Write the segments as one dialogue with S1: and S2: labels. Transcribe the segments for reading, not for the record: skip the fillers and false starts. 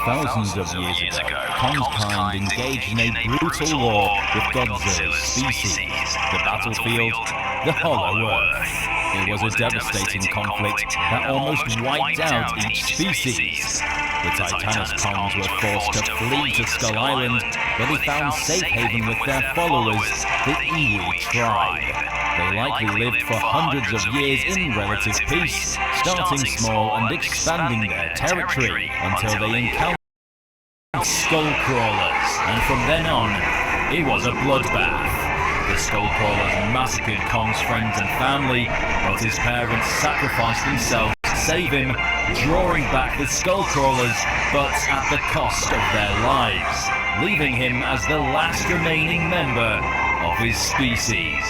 S1: Thousands of years ago, Kong's kind engaged in a brutal war with Godzilla's species. The battlefield, the Hollow Earth. It was a devastating conflict that almost wiped out each species. The Titanous Kongs were forced to flee to Skull Island, where they found safe haven with their followers, the Iwi tribe. They likely lived for hundreds of years in relative peace, starting small and expanding their territory until they encountered skull crawlers, and from then on, it was a bloodbath. The skull crawlers massacred Kong's friends and family, but his parents sacrificed themselves to save him, drawing back the skull crawlers, but at the cost of their lives, leaving him as the last remaining member of his species.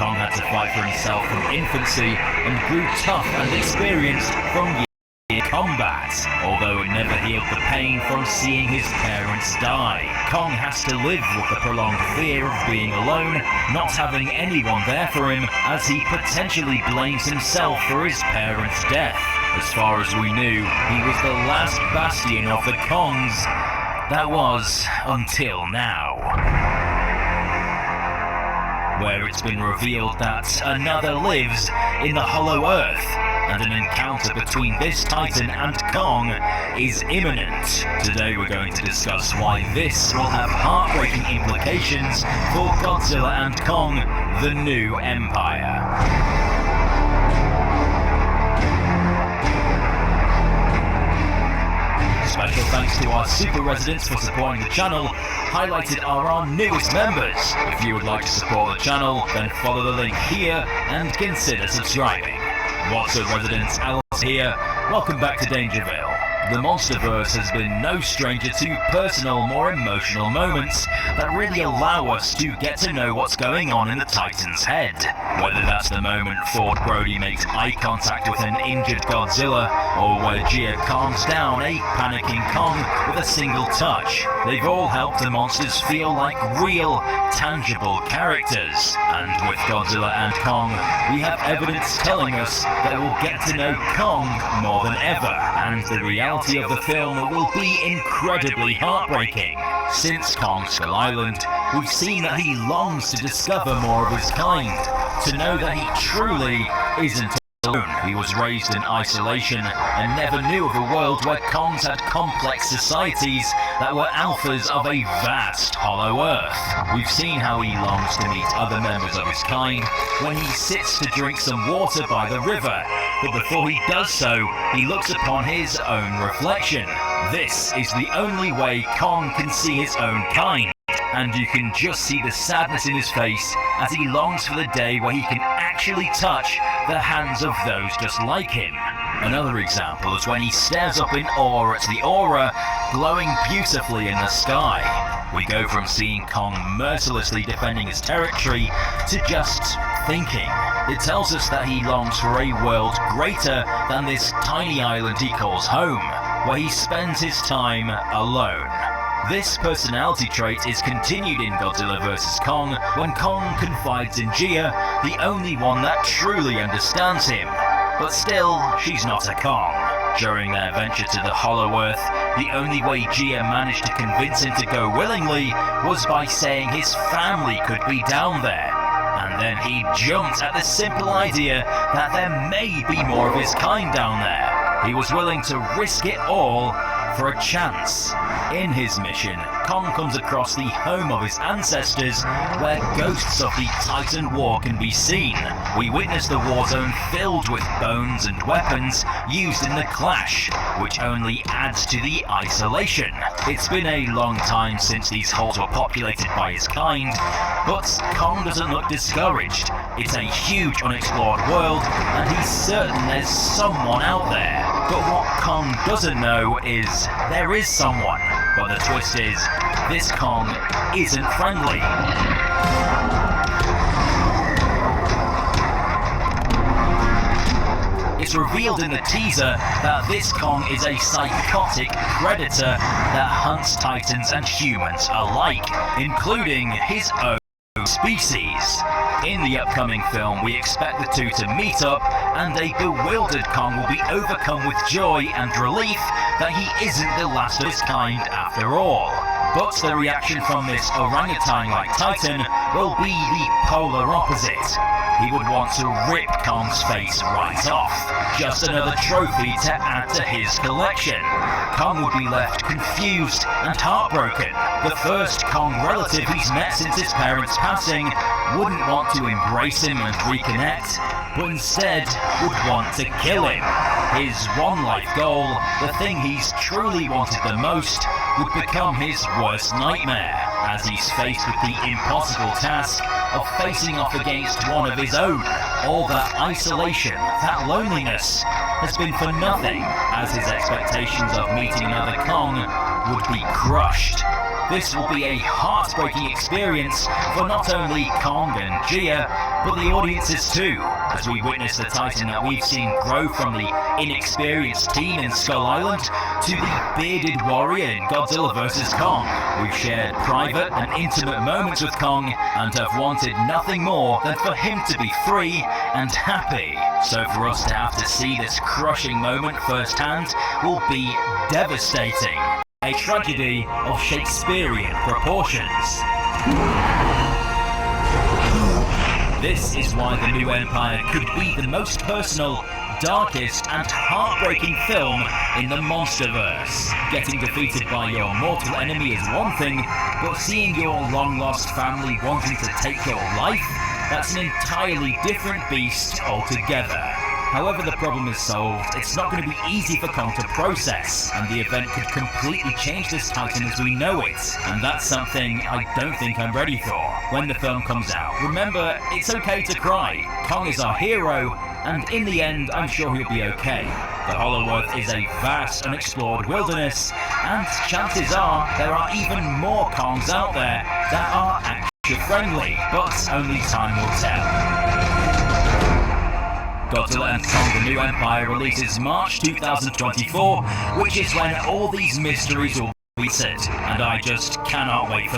S1: Kong had to fight for himself from infancy and grew tough and experienced from year combat, although it never healed the pain from seeing his parents die. Kong has to live with the prolonged fear of being alone, not having anyone there for him, as he potentially blames himself for his parents' death. As far as we knew, he was the last bastion of the Kongs. That was until now, where it's been revealed that another lives in the Hollow Earth, and an encounter between this Titan and Kong is imminent. Today we're going to discuss why this will have heartbreaking implications for Godzilla and Kong, the New Empire. Special thanks to our super residents for supporting the channel. Highlighted are our newest members. If you would like to support the channel, then follow the link here and consider subscribing. What's up, residents? Alice here. Welcome back to Dangerville. The Monsterverse has been no stranger to personal, more emotional moments that really allow us to get to know what's going on in the Titan's head. Whether that's the moment Ford Brody makes eye contact with an injured Godzilla, or where Gia calms down a panicking Kong with a single touch, they've all helped the monsters feel like real, tangible characters. And with Godzilla and Kong, we have evidence telling us that we'll get to know Kong more than ever, and the reality of the film will be incredibly heartbreaking. Since Kong's Skull Island, we've seen that he longs to discover more of his kind, to know that he truly isn't alone. He was raised in isolation and never knew of a world where Kongs had complex societies that were alphas of a vast Hollow Earth. We've seen how he longs to meet other members of his kind when he sits to drink some water by the river, but before he does so, he looks upon his own reflection. This is the only way Kong can see his own kind, and you can just see the sadness in his face as he longs for the day where he can actually touch the hands of those just like him. Another example is when he stares up in awe at the aura glowing beautifully in the sky. We go from seeing Kong mercilessly defending his territory to just thinking. It tells us that he longs for a world greater than this tiny island he calls home, where he spends his time alone. This personality trait is continued in Godzilla vs. Kong when Kong confides in Gia, the only one that truly understands him. But still, she's not a Kong. During their venture to the Hollow Earth, the only way Gia managed to convince him to go willingly was by saying his family could be down there. And then he jumped at the simple idea that there may be more of his kind down there. He was willing to risk it all for a chance. In his mission, Kong comes across the home of his ancestors, where ghosts of the Titan War can be seen. We witness the war zone filled with bones and weapons used in the clash, which only adds to the isolation. It's been a long time since these holes were populated by his kind, but Kong doesn't look discouraged. It's a huge unexplored world, and he's certain there's someone out there. But what Kong doesn't know is there is someone. But the twist is, this Kong isn't friendly. It's revealed in the teaser that this Kong is a psychotic predator that hunts Titans and humans alike, including his own species. In the upcoming film, we expect the two to meet up and a bewildered Kong will be overcome with joy and relief that he isn't the last of his kind after all. But the reaction from this orangutan-like titan will be the polar opposite. He would want to rip Kong's face right off. Just another trophy to add to his collection. Kong would be left confused and heartbroken. The first Kong relative he's met since his parents' passing wouldn't want to embrace him and reconnect, but instead would want to kill him. His one life goal, the thing he's truly wanted the most, would become his worst nightmare, as he's faced with the impossible task of facing off against one of his own. All that isolation, that loneliness, has been for nothing, as his expectations of meeting another Kong would be crushed. This will be a heartbreaking experience for not only Kong and Gia, but the audiences too, as we witness the titan that we've seen grow from the inexperienced teen in Skull Island to the bearded warrior in Godzilla vs. Kong. We've shared private and intimate moments with Kong and have wanted nothing more than for him to be free and happy. So for us to have to see this crushing moment firsthand will be devastating. A tragedy of Shakespearean proportions. This is why The New Empire could be the most personal, darkest and heartbreaking film in the Monsterverse. Getting defeated by your mortal enemy is one thing, but seeing your long-lost family wanting to take your life, that's an entirely different beast altogether. However the problem is solved, it's not going to be easy for Kong to process, and the event could completely change this titan as we know it, and that's something I don't think I'm ready for. When the film comes out, remember, it's okay to cry. Kong is our hero, and in the end, I'm sure he'll be okay. The Hollow Earth is a vast, unexplored wilderness, and chances are there are even more Kongs out there that are action-friendly, but only time will tell. Godzilla and Kong: The New Empire releases March 2024, which is when all these mysteries will be set, and I just cannot wait for them.